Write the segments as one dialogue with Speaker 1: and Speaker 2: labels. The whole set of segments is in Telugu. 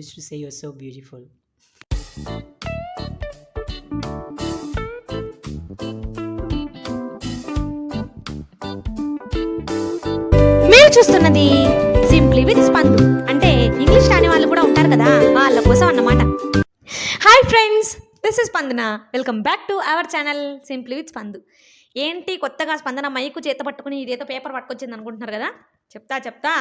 Speaker 1: Used to say you're so beautiful.
Speaker 2: మీరు చూస్తున్నది సింప్లీ విత్ స్పందు. అంటే ఇంగ్లీష్ రాని వాళ్ళు కూడా ఉంటారు కదా, వాళ్ళ కోసం అన్నమాట. హాయ్ ఫ్రెండ్స్, దిస్ ఇస్ స్పందన. Welcome back to our channel simply with Spandu. ఏంటి కొత్తగా స్పందన మైకు చేత పట్టుకుని ఇదేదో పేపర్ పట్టుకొచ్చింది అనుకుంటున్నారు కదా. చెప్తా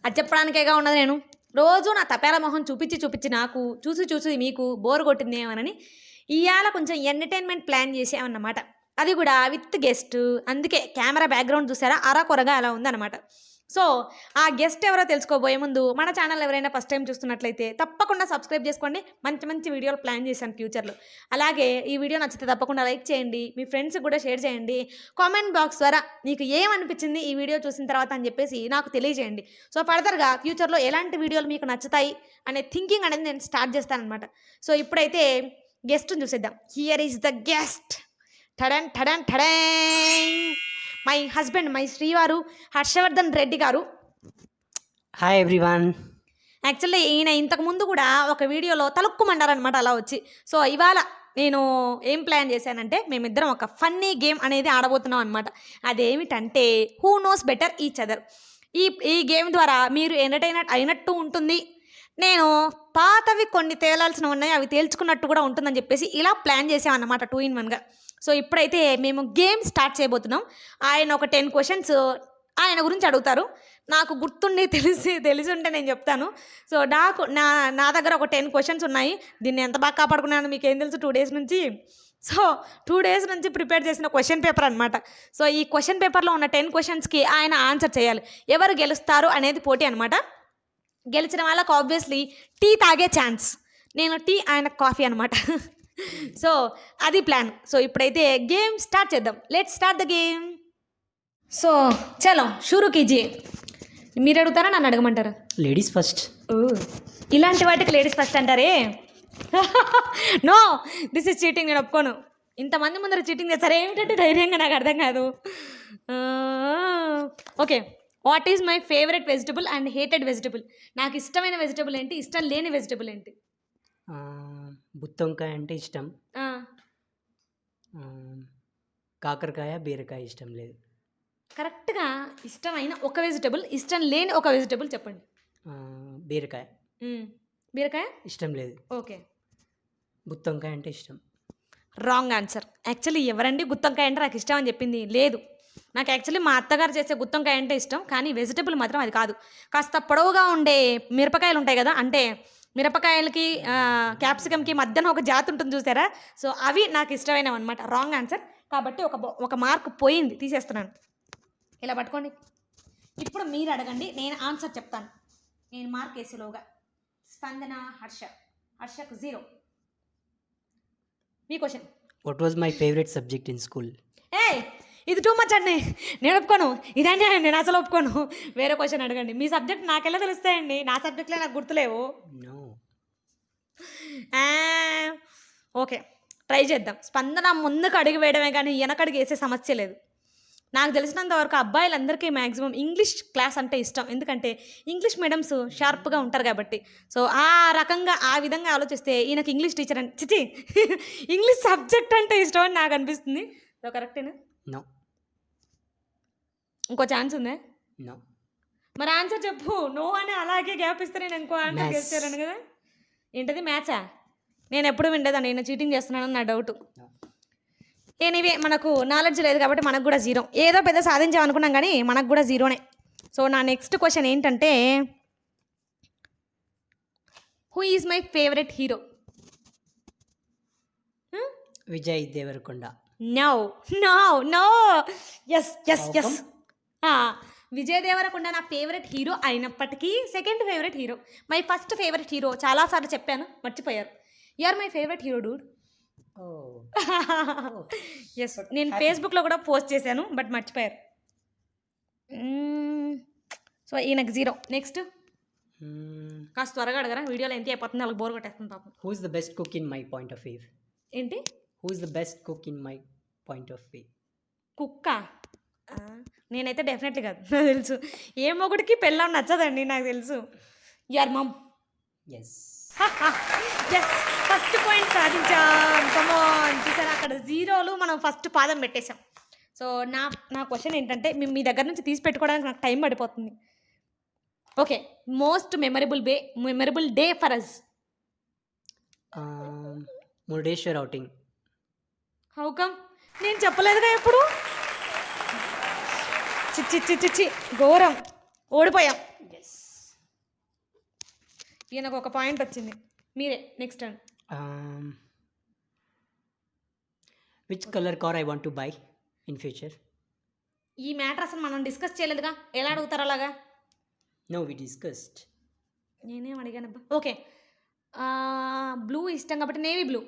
Speaker 2: అది చెప్పడానికేగా ఉన్నది. నేను రోజు నా తపేల మొహం చూపించి నాకు చూసి మీకు బోర్ కొట్టిందేమోనని ఇవాళ కొంచెం ఎంటర్టైన్మెంట్ ప్లాన్ చేసామన్నమాట. అది కూడా విత్ గెస్ట్. అందుకే కెమెరా బ్యాక్గ్రౌండ్ చూసారా, అరాకొరగా అలా ఉందన్నమాట. సో ఆ గెస్ట్ ఎవరో తెలుసుకోబోయే ముందు మన ఛానల్ ఎవరైనా ఫస్ట్ టైం చూస్తున్నట్లయితే తప్పకుండా సబ్స్క్రైబ్ చేసుకోండి. మంచి వీడియోలు ప్లాన్ చేశాను ఫ్యూచర్లో. అలాగే ఈ వీడియో నచ్చితే తప్పకుండా లైక్ చేయండి, మీ ఫ్రెండ్స్కి కూడా షేర్ చేయండి. కామెంట్ బాక్స్ ద్వారా మీకు ఏమనిపించింది ఈ వీడియో చూసిన తర్వాత అని చెప్పేసి నాకు తెలియజేయండి. సో ఫర్దర్గా ఫ్యూచర్లో ఎలాంటి వీడియోలు మీకు నచ్చుతాయి అనే థింకింగ్ అనేది నేను స్టార్ట్ చేస్తానమాట. సో ఇప్పుడైతే గెస్ట్ని చూసేద్దాం. Here is the guest. టడన్ టడన్ టడన్, మై హస్బెండ్, మై శ్రీవారు హర్షవర్ధన్ రెడ్డి గారు.
Speaker 1: Hi everyone.
Speaker 2: యాక్చువల్లీ ఈయన ఇంతకుముందు కూడా ఒక వీడియోలో తలుక్కుమన్నారనమాట అలా వచ్చి. సో ఇవాళ నేను ఏం ప్లాన్ చేశానంటే, మేమిద్దరం ఒక ఫన్నీ గేమ్ అనేది ఆడబోతున్నాం అనమాట. అదేమిటంటే who knows better each other. ఈ గేమ్ ద్వారా మీరు ఎంటర్టైన్ అయినట్టు ఉంటుంది, నేను పాతవి కొన్ని తేలాల్సినవి ఉన్నాయి అవి తేల్చుకున్నట్టు కూడా ఉంటుందని చెప్పేసి ఇలా ప్లాన్ చేసామన్నమాట 2 in 1గా. సో ఇప్పుడైతే మేము గేమ్ స్టార్ట్ చేయబోతున్నాం. ఆయన ఒక 10 questions ఆయన గురించి అడుగుతారు. నాకు గుర్తుండి తెలిసి ఉంటే నేను చెప్తాను. సో నా దగ్గర ఒక 10 questions ఉన్నాయి. దీన్ని ఎంత బాగా కాపాడుకున్నాను మీకు ఏం తెలుసు 2 days నుంచి. సో 2 days నుంచి ప్రిపేర్ చేసిన క్వశ్చన్ పేపర్ అనమాట. సో ఈ క్వశ్చన్ పేపర్లో ఉన్న 10 questionsకి ఆయన ఆన్సర్ చేయాలి. ఎవరు గెలుస్తారు అనేది పోటీ అనమాట. గెలిచిన వాళ్ళకు ఆబ్వియస్లీ టీ తాగే ఛాన్స్. నేను టీ, ఆయన కాఫీ అనమాట. సో అది ప్లాన్. సో ఇప్పుడైతే గేమ్ స్టార్ట్ చేద్దాం. Let's start the game. So చలో షురూ కీజియే. మీరు అడుగుతారా నన్ను అడగమంటారా?
Speaker 1: Ladies first.
Speaker 2: ఇలాంటి వాటికి లేడీస్ ఫస్ట్ అంటారే. No, this is cheating. నేను ఒప్పుకోను. ఇంతమంది ముందర చీటింగ్ చేస్తారు ఏమిటంటే ధైర్యంగా నాకు అర్థం కాదు. Okay, what is my favourite vegetable and hated vegetable. నాకు ఇష్టమైన వెజిటబుల్ ఏంటి, ఇష్టం లేని వెజిటబుల్ ఏంటి?
Speaker 1: గుత్తొంకాయ అంటే ఇష్టం, కాకరకాయ బీరకాయ ఇష్టం లేదు.
Speaker 2: కరెక్ట్గా ఇష్టమైన ఒక వెజిటబుల్, ఇష్టం లేని ఒక వెజిటబుల్ చెప్పండి.
Speaker 1: బీరకాయ.
Speaker 2: బీరకాయ
Speaker 1: ఇష్టం లేదు.
Speaker 2: ఓకే.
Speaker 1: గుత్తొంకాయ అంటే ఇష్టం.
Speaker 2: Wrong answer. యాక్చువల్లీ ఎవరండి గుత్తొంకాయ అంటే నాకు ఇష్టం అని చెప్పింది? లేదు, నాకు యాక్చువల్లీ మా అత్తగారు చేసే గుత్తొంకాయ అంటే ఇష్టం, కానీ వెజిటబుల్ మాత్రం అది కాదు. కాస్త పొడవుగా ఉండే మిరపకాయలు ఉంటాయి కదా, అంటే మిరపకాయలకి క్యాప్సికమ్కి మధ్యన ఒక జాతి ఉంటుంది చూసారా, సో అవి నాకు ఇష్టమైనవి అనమాట. Wrong answer. కాబట్టి ఒక మార్క్ పోయింది, తీసేస్తున్నాను. ఇలా పట్టుకోండి. ఇప్పుడు మీరు అడగండి, నేను ఆన్సర్ చెప్తాను. నేను మార్క్ వేసేలోగా. స్పందన హర్షకు 0. మీ question.
Speaker 1: What was my favourite subject in school?
Speaker 2: ఇది టూ మచ్ అండి, నేను ఒప్పుకోను. ఇదండి నేను అసలు ఒప్పుకోను. వేరే క్వశ్చన్ అడగండి. మీ సబ్జెక్ట్ నాకెలా తెలుస్తాయండి? నా సబ్జెక్ట్లే నాకు గుర్తులేవు. ఓకే, ట్రై చేద్దాం. స్పందన ముందుకు అడుగు వేయడమే కానీ వెనకడుగు వేసే సమస్య లేదు. నాకు తెలిసినంత వరకు అబ్బాయిలందరికీ మ్యాక్సిమం ఇంగ్లీష్ క్లాస్ అంటే ఇష్టం. ఎందుకంటే ఇంగ్లీష్ మీడియమ్స్ షార్ప్గా ఉంటారు కాబట్టి. సో ఆ విధంగా ఆలోచిస్తే ఈయనకి ఇంగ్లీష్ టీచర్ అంటే చిచి ఇంగ్లీష్ సబ్జెక్ట్ అంటే ఇష్టం అని నాకు అనిపిస్తుంది. సో కరెక్టేనా?
Speaker 1: నో.
Speaker 2: ఇంకో ఛాన్స్ ఉందే?
Speaker 1: నో.
Speaker 2: మరి ఆన్సర్ చెప్పు. నో అని అలాగే గ్యాప్ ఇస్తే నేను ఇంకో ఆన్సర్ చేస్తాను కదా. ఏంటది, మ్యాథ్సా? నేను ఎప్పుడు విండేదాన్ని, నేను చీటింగ్ చేస్తున్నానని నా డౌట్. ఎనీవే, మనకు నాలెడ్జ్ లేదు కాబట్టి మనకు కూడా 0. ఏదో పెద్ద సాధించామనుకున్నాం కానీ మనకు కూడా 0నే. సో నా నెక్స్ట్ క్వశ్చన్ ఏంటంటే, who is my favourite hero?
Speaker 1: Vijay Deverakonda.
Speaker 2: No. Yes. Vijay Deverakonda నా ఫేవరెట్ హీరో అయినప్పటికీ second favourite hero. My first favourite hero చాలాసార్లు చెప్పాను, మర్చిపోయారు. You are my favourite hero dude. Yes, నేను ఫేస్బుక్లో కూడా పోస్ట్ చేశాను, బట్ మర్చిపోయారు. సో ఈయనకు 0. నెక్స్ట్ కాస్త త్వరగా అడగరా, వీడియోలో ఎంత అయిపోతుంది, వాళ్ళకి బోర్ కొట్టేస్తుంది పాపం.
Speaker 1: Who is the best cook in my point of view?
Speaker 2: ఏంటి?
Speaker 1: Who is the best cook in my point of view?
Speaker 2: కుక్క? నేనైతే డెఫినెట్లీ కాదు. నాకు తెలుసు ఏ మొగుడికి పెళ్ళాం నచ్చదండి, నాకు తెలుసు. Your mom.
Speaker 1: Yes.
Speaker 2: Yes, first point సాధించాం. కమాన్, చూసారా అక్కడ జీరోలు మనం ఫస్ట్ పాదం పెట్టేశాం. సో నా క్వశ్చన్ ఏంటంటే మీ దగ్గర నుంచి తీసి పెట్టుకోవడానికి నాకు టైం పడిపోతుంది. Okay, most memorable day for us.
Speaker 1: Murudeshwar outing.
Speaker 2: How come? నేను చెప్పలేదుగా ఎప్పుడు. చిచ్చి ఘోరం, ఓడిపోయాం.
Speaker 1: Yes.
Speaker 2: ఈయనకు ఒక పాయింట్ వచ్చింది. మీరే next turn.
Speaker 1: Which color car I want to buy in future?
Speaker 2: ఈ మ్యాటర్ అసలు మనం డిస్కస్ చేయలేదుగా, ఎలా అడుగుతారు అలాగా?
Speaker 1: No, we discussed.
Speaker 2: నేనేం అడిగానబ్బా. ఓకే, బ్లూ ఇష్టం కాబట్టి navy blue.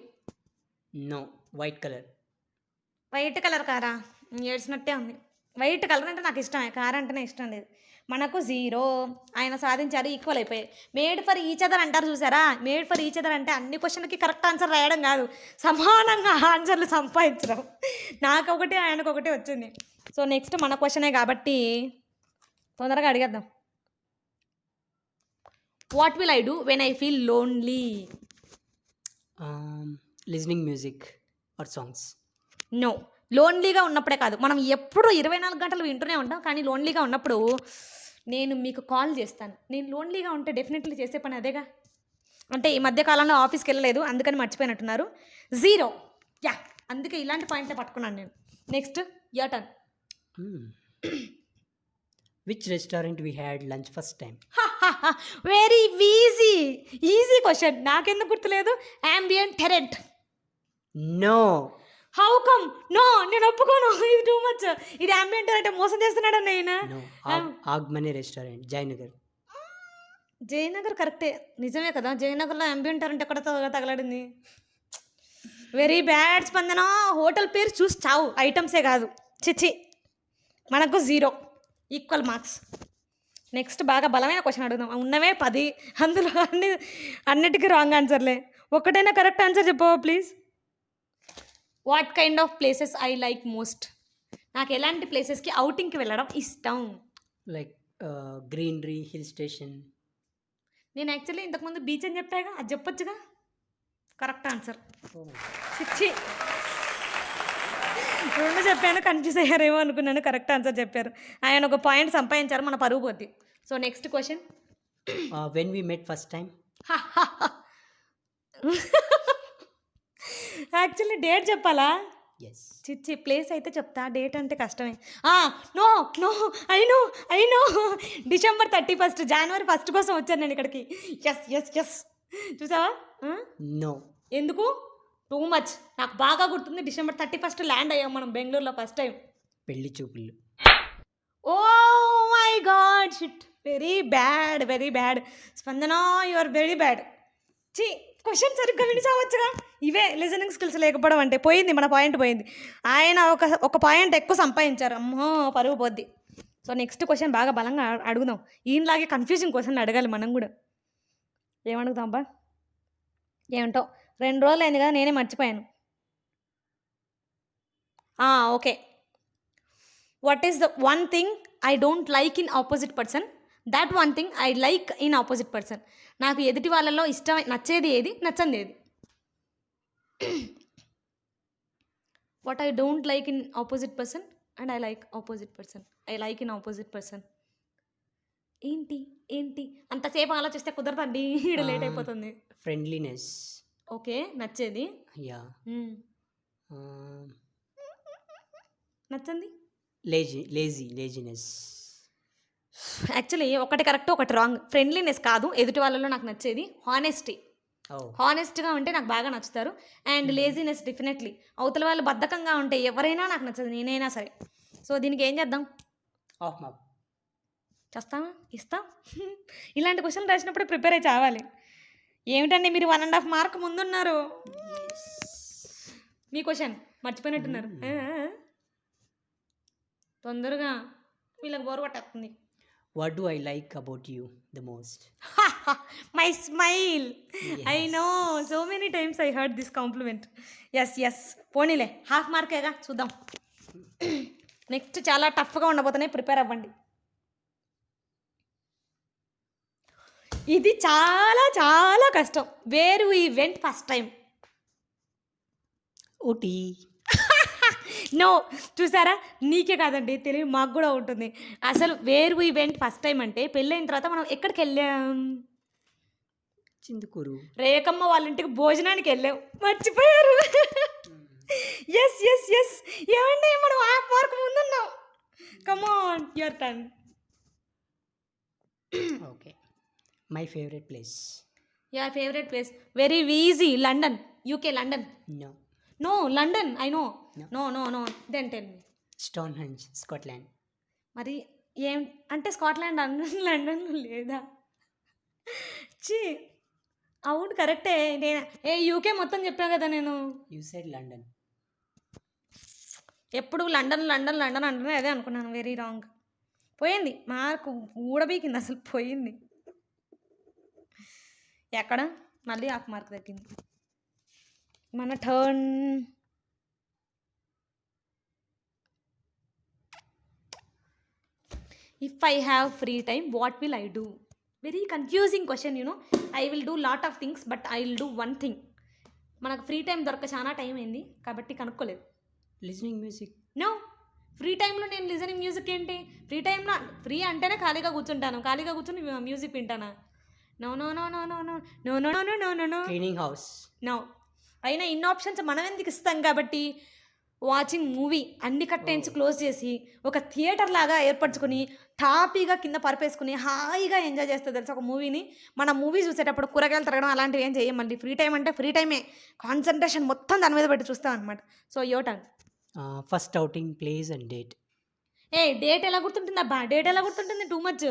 Speaker 1: No, white color.
Speaker 2: White colour కారా? ఏడ్చినట్టే ఉంది. వైట్ కలర్ అంటే నాకు ఇష్టమే, కార్ అంటేనే ఇష్టం లేదు. మనకు జీరో, ఆయన సాధించారు, ఈక్వల్ అయిపోయాయి. మేడ్ ఫర్ ఈచ్ అదర్ అంటారు చూసారా? మేడ్ ఫర్ ఈచ్ అదర్ అంటే అన్ని క్వశ్చన్లకి కరెక్ట్ ఆన్సర్ రాయడం కాదు, సమానంగా ఆన్సర్లు సంపాదించడం. నాకు ఒకటి ఆయనకు ఒకటి వచ్చింది. సో నెక్స్ట్ మన క్వశ్చనే కాబట్టి తొందరగా అడిగేద్దాం. What will I do when I feel lonely?
Speaker 1: Listening music or songs.
Speaker 2: No, లోన్లీగా ఉన్నప్పుడే కాదు, మనం ఎప్పుడు 24 గంటలు వింటూనే ఉంటాం. కానీ లోన్లీగా ఉన్నప్పుడు నేను మీకు కాల్ చేస్తాను. నేను లోన్లీగా ఉంటే డెఫినెట్లీ చేసే పని అదేగా. అంటే ఈ మధ్య కాలంలో ఆఫీస్కి వెళ్ళలేదు, అందుకని మర్చిపోయినట్టున్నారు. జీరో. యా, అందుకే ఇలాంటి పాయింట్లే పట్టుకున్నాను నేను. Next your turn.
Speaker 1: Which restaurant we had lunch first time?
Speaker 2: Very easy question. నాకెందుకు గుర్తులేదు? ambient టెరెంట్.
Speaker 1: No.
Speaker 2: How come? నో, నేను ఒప్పుకోను. ఇది టూ మచ్. ఇది ambient అంటే మోసం చేస్తున్నాడు నేను.
Speaker 1: No. Agmani restaurant, Jayanagar.
Speaker 2: Jayanagar కరెక్టే, నిజమే కదా. జయనగర్లో ambient టెరెంట్ ఎక్కడ తగలడింది? వెరీ బ్యాడ్ స్పందన. హోటల్ పేరు చూసి చావు, ఐటమ్సే కాదు. చిచ్చి, మనకు జీరో, ఈక్వల్ మార్క్స్. నెక్స్ట్ బాగా బలమైన క్వశ్చన్ అడుగుదాం. ఉన్నవే 10, అందులో అన్నిటికీ రాంగ్ ఆన్సర్లే. ఒకటైనా కరెక్ట్ ఆన్సర్ చెప్పవా please? What kind of places I like most? నాకు ఎలాంటి ప్లేసెస్కి అవుటింగ్కి వెళ్ళడం ఇష్టం?
Speaker 1: Like greenery, hill station.
Speaker 2: నేను యాక్చువల్లీ ఇంతకుముందు బీచ్ అని చెప్పాగా, అది చెప్పొచ్చుగా. Correct answer.
Speaker 1: Oh.
Speaker 2: చిచ్చి, రెండు చెప్పాను, కన్ఫ్యూజ్ అయ్యారేమో అనుకున్నాను. కరెక్ట్ ఆన్సర్ చెప్పారు. ఆయన ఒక పాయింట్ సంపాదించారు, మన పరుగు పోద్ది. So next question.
Speaker 1: When we met first time?
Speaker 2: Actually date చెప్పాలా?
Speaker 1: Yes.
Speaker 2: చిచ్చి, ప్లేస్ అయితే చెప్తా, డేట్ అంటే కష్టమే. నో ఐ నో డిసెంబర్ 31, జనవరి 1 కోసం వచ్చాను నేను ఇక్కడికి. ఎస్ చూసావా?
Speaker 1: No.
Speaker 2: ఎందుకు? Too much. నాకు బాగా గుర్తుంది, డిసెంబర్ 31 ల్యాండ్ అయ్యాం మనం బెంగళూరులో ఫస్ట్ టైం.
Speaker 1: పెళ్లి చూపులు.
Speaker 2: Oh my god, shit, very bad Spandana, you are very bad. Question సరిగ్గా వినిచావచ్చుగా. ఇవే లిజనింగ్ స్కిల్స్ లేకపోవడం అంటే. పోయింది, మన పాయింట్ పోయింది. ఆయన ఒక పాయింట్ ఎక్కువ సంపాదించారు. అమ్మో, పరుగు పోద్ది. సో నెక్స్ట్ క్వశ్చన్ బాగా బలంగా అడుగుదాం. ఈయనలాగే కన్ఫ్యూజింగ్ క్వశ్చన్ అడగాలి మనం కూడా. ఏమడుగుతాం అబ్బా? ఏమంటావు? 2 రోజులు అయింది కదా, నేనే మర్చిపోయాను. Okay, what is the one thing I don't like in opposite person, that one thing I like in opposite person? నాకు ఎదుటి వాళ్ళలో నచ్చేది ఏది, నచ్చంది ఏది? What I don't like in opposite person and I like opposite person, I like in opposite person. ఏంటి అంతసేపు ఆలోచిస్తే కుదరదండి, ఈడ లేట్ అయిపోతుంది.
Speaker 1: Friendliness.
Speaker 2: ఓకే, నచ్చేది.
Speaker 1: Yeah.
Speaker 2: నచ్చంది?
Speaker 1: Laziness.
Speaker 2: యాక్చువల్లీ ఒకటి కరెక్ట్, ఒకటి రాంగ్. ఫ్రెండ్లీనెస్ కాదు ఎదుటి వాళ్ళలో నాకు నచ్చేది, హానెస్టీ. హానెస్ట్గా ఉంటే నాకు బాగా నచ్చుతారు. And laziness definitely. అవతల వాళ్ళు బద్ధకంగా ఉంటే ఎవరైనా నాకు నచ్చదు, నేనైనా సరే. సో దీనికి ఏం చేద్దాం?
Speaker 1: Off mark.
Speaker 2: చేస్తామా? ఇస్తాం. ఇలాంటి క్వశ్చన్ రాసినప్పుడు ప్రిపేర్ అయి చావాలి. ఏమిటండి మీరు 1.5 మార్క్ ముందున్నారు. మీ క్వశ్చన్ మర్చిపోయినట్టున్నారు. తొందరగా, వీళ్ళకి బోర్ కొట్టేస్తుంది.
Speaker 1: What do I like about you the most?
Speaker 2: My smile.
Speaker 1: Yes.
Speaker 2: I know, so many times I heard this compliment. Yes పోనీలే, హాఫ్ మార్కేగా, చూద్దాం. నెక్స్ట్ చాలా టఫ్గా ఉండబోతున్నాయి, ప్రిపేర్ అవ్వండి. ఇది చాలా చాలా కష్టం. Where we went first time.
Speaker 1: Ooty.
Speaker 2: No, చూసారా, నీకే కాదండి తెలివి మాకు కూడా ఉంటుంది. అసలు where we went first time అంటే పెళ్ళైన తర్వాత మనం ఎక్కడికి వెళ్ళాం?
Speaker 1: చిందుకూరు.
Speaker 2: రేఖమ్మ వాళ్ళ ఇంటికి భోజనానికి వెళ్ళాం. మర్చిపోయారు. Yes yes yes. ఏమంటే మనం హాఫ్ మార్క్ ముందున్నాం. Come on, your turn.
Speaker 1: Okay. My favourite place.
Speaker 2: Your favourite place very easy. London, UK. London.
Speaker 1: No.
Speaker 2: No, London. I know.
Speaker 1: No.
Speaker 2: No no no. Then tell me.
Speaker 1: Stonehenge, Scotland.
Speaker 2: మరి ఏం అంటే స్కాట్లాండ్ లండన్లో లేదా? చీ, అవును కరెక్టే. నేను యూకే మొత్తం చెప్పాను కదా నేను.
Speaker 1: You said London.
Speaker 2: ఎప్పుడు లండన్ లండన్ లండన్ అంటే అదే అనుకున్నాను. Very wrong. పోయింది మార్కు, ఊడబీకింది అసలు, పోయింది. ఎక్కడ? మళ్ళీ హాఫ్ మార్క్ తగ్గింది. మన turn. If I have free time what will I do? Very confusing question. I will do lot of things but I will do one thing. మనకు ఫ్రీ టైం దొరక చాలా టైం అయింది కాబట్టి కనుక్కోలేదు.
Speaker 1: Listening music.
Speaker 2: నో, ఫ్రీ టైంలో నేను లిజనింగ్ మ్యూజిక్ ఏంటి? ఫ్రీ టైంలో ఫ్రీ అంటేనే ఖాళీగా కూర్చుంటాను. ఖాళీగా కూర్చుని మ్యూజిక్ వింటానా? No no no no no no no no no no no no.
Speaker 1: Cleaning house.
Speaker 2: No. అయినా ఇన్ని ఆప్షన్స్ మనం ఎందుకు ఇస్తాం? కాబట్టి వాచింగ్ మూవీ, అన్ని కట్టెన్స్ క్లోజ్ చేసి ఒక థియేటర్ లాగా ఏర్పరచుకొని టాపీగా కింద పరపేసుకుని హాయిగా ఎంజాయ్ చేస్తుంది తెలుసు ఒక మూవీని. మన మూవీ చూసేటప్పుడు కూరగాయలు తిరగడం అలాంటివి ఏం చేయం. మళ్ళీ ఫ్రీ టైం అంటే ఫ్రీ టైమే, కాన్సన్ట్రేషన్ మొత్తం దాని మీద పెట్టి చూస్తాం అనమాట. So your turn.
Speaker 1: First outing, place and date.
Speaker 2: Date ఎలా గుర్తుంటుంది అబ్బా? డేట్ ఎలా గుర్తుంటుంది? Too much.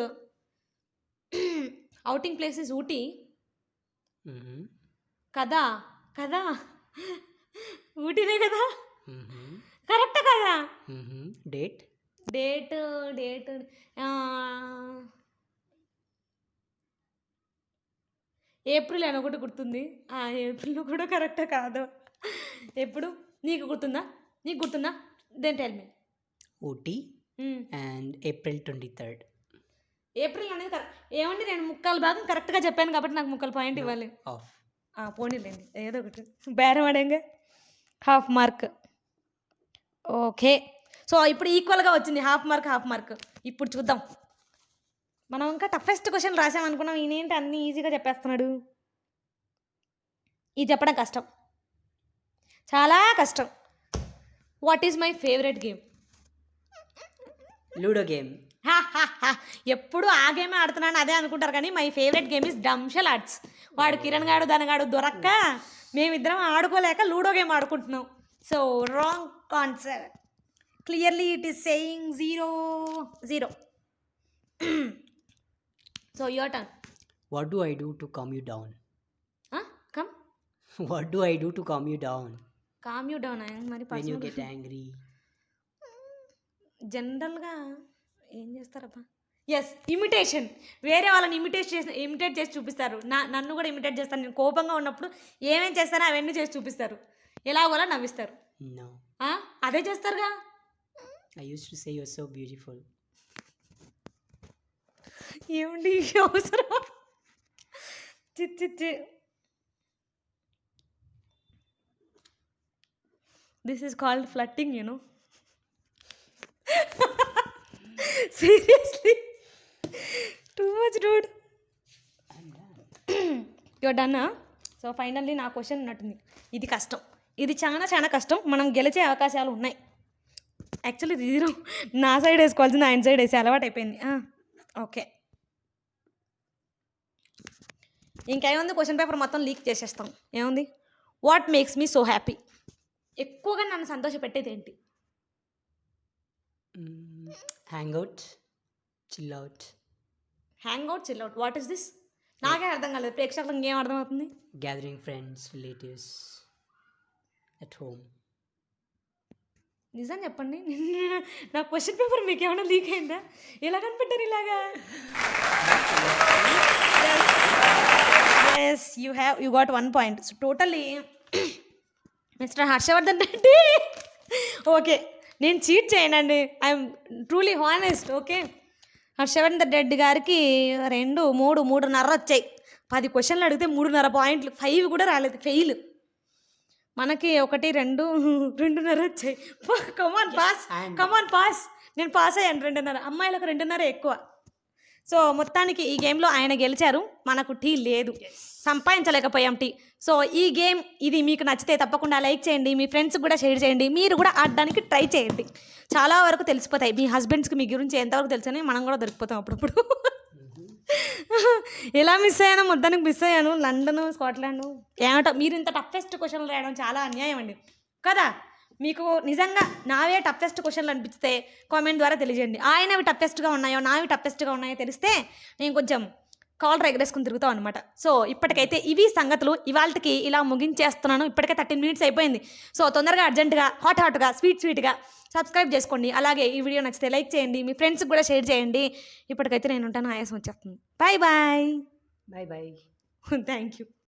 Speaker 2: Outing place is Ooty కదా? కదా, ఊటీనే కదా? కరెక్ట్ కదా?
Speaker 1: డేట్.
Speaker 2: డేట్ డేట్ ఏప్రిల్ అని ఒకటి గుర్తుంది. ఏప్రిల్ కూడా కరెక్టే కాదు. ఎప్పుడు నీకు గుర్తుందా? నీకు గుర్తుందా? Then tell me.
Speaker 1: Ooty and April 23rd.
Speaker 2: April అనేది కరెక్ట్. ఏమండి, నేను ముక్కాలు భాగం కరెక్ట్గా చెప్పాను కాబట్టి నాకు ముక్కలు పాయింట్ ఇవ్వాలి.
Speaker 1: ఆఫ్.
Speaker 2: పోనీలేండి, ఏదో ఒకటి బేరం ఆడంగా హాఫ్ మార్క్. ఓకే, సో ఇప్పుడు ఈక్వల్గా వచ్చింది. Half mark half mark. ఇప్పుడు చూద్దాం. మనం ఇంకా టఫెస్ట్ క్వశ్చన్ రాసామనుకున్నాం. ఈయనేంటి అన్నీ ఈజీగా చెప్పేస్తున్నాడు. ఇది చెప్పడం కష్టం, చాలా కష్టం. What is my favourite game?
Speaker 1: Ludo game.
Speaker 2: ఎప్పుడు ఆ గేమే ఆడుతున్నాను అదే అనుకుంటారు కానీ my favourite game is dumb charades. వాడు కిరణ్ గాడు ధనగాడు దొరక్క మేమిద్దరం ఆడుకోలేక లూడో గేమ్ ఆడుకుంటున్నాం. So wrong answer. Clearly it is saying 0-0. So your turn.
Speaker 1: What do I do to calm you down?
Speaker 2: Calm.
Speaker 1: What do I do to calm you down?
Speaker 2: Calm you down. మరి
Speaker 1: When you get angry.
Speaker 2: జనరల్గా ఏం చేస్తారబ్బా? Yes, imitation. వేరే వాళ్ళని ఇమిటేట్ చేసి చూపిస్తారు. నన్ను కూడా ఇమిటేట్ చేస్తారు. నేను కోపంగా ఉన్నప్పుడు ఏమేం చేస్తానో అవన్నీ చేసి చూపిస్తారు. ఎలాగోలా నవ్విస్తారు.
Speaker 1: No.
Speaker 2: అదే చేస్తారుగా.
Speaker 1: I used to say you're so beautiful.
Speaker 2: ఏమండి అవసరం? చిచ్చి. This is called ఫ్లట్టింగ్, seriously too much Dude. Your done. So finally నా క్వశ్చన్ ఉన్నట్టుంది. ఇది కష్టం, ఇది చాలా చాలా కష్టం. మనం గెలిచే అవకాశాలు ఉన్నాయి. యాక్చువల్లీ 0 నా సైడ్ వేసుకోవాల్సింది ఆయన సైడ్ వేసి అలవాటు అయిపోయింది. ఓకే, ఇంకేముంది, క్వశ్చన్ పేపర్ మొత్తం లీక్ చేసేస్తాం. ఏముంది? What makes me so happy? ఎక్కువగా నన్ను సంతోషపెట్టేది ఏంటి?
Speaker 1: Hang out, chill out.
Speaker 2: Hang out, chill out. What is this? నాకే అర్థం కాలేదు. ప్రేక్షకులకు ఇంకేం అర్థమవుతుంది?
Speaker 1: Gathering friends, relatives at home.
Speaker 2: నిజం చెప్పండి, నా క్వశ్చన్ పేపర్ మీకు ఏమైనా లీక్ అయిందా? ఎలా కనిపెట్టారు ఇలాగా? Yes, you got 1 point. So totally mister Harshavardhan Reddy. Okay, నేను చీట్ చేయనండి. I'm truly honest. Okay, Harshavardhan Reddy గారికి 2, 3, 3.5 వచ్చాయి. 10 క్వశ్చన్లు అడిగితే 3.5 పాయింట్లు, 5 కూడా రాలేదు, ఫెయిల్. మనకి 1, 2, 2.5 వచ్చాయి. కమాన్ పాస్, కమాన్ పాస్. నేను పాస్ అయ్యాను 2.5. అమ్మాయిలకు 2.5 ఎక్కువ. సో మొత్తానికి ఈ గేమ్లో ఆయన గెలిచారు, మనకు టీ లేదు, సంపాదించలేకపోయాం టీ. సో ఈ గేమ్ ఇది మీకు నచ్చితే తప్పకుండా లైక్ చేయండి, మీ ఫ్రెండ్స్కి కూడా షేర్ చేయండి, మీరు కూడా ఆడడానికి ట్రై చేయండి. చాలా వరకు తెలిసిపోతాయి మీ హస్బెండ్స్కి మీ గురించి ఎంతవరకు తెలుసని, మనం కూడా దొరికిపోతాం అప్పుడప్పుడు. ఎలా మిస్ అయ్యానో, మొత్తానికి మిస్ అయ్యాను. లండన్, స్కాట్లాండ్ ఏమంటో. మీరు ఇంత టఫెస్ట్ క్వశ్చన్లు రాయడం చాలా అన్యాయం అండి కదా. మీకు నిజంగా నావే టఫెస్ట్ క్వశ్చన్లు అనిపిస్తే కామెంట్ ద్వారా తెలియజేయండి. ఆయనవి టఫెస్ట్గా ఉన్నాయో నావి టఫెస్ట్గా ఉన్నాయో తెలిస్తే నేను కొంచెం కాలర్ ఎగరేసుకుని తిరుగుతాం అనమాట. సో ఇప్పటికైతే ఇవి సంగతులు. ఇవాళకి ఇలా ముగించేస్తున్నాను. ఇప్పటికే 13 మినిట్స్ అయిపోయింది. సో తొందరగా అర్జెంటుగా హాట్గా స్వీట్గా సబ్స్క్రైబ్ చేసుకోండి. అలాగే ఈ వీడియో నచ్చితే లైక్ చేయండి, మీ ఫ్రెండ్స్కి కూడా షేర్ చేయండి. ఇప్పటికైతే నేను ఉంటాను, ఆయాసం వచ్చేస్తుంది. Bye bye.
Speaker 1: Bye bye.
Speaker 2: Thank you.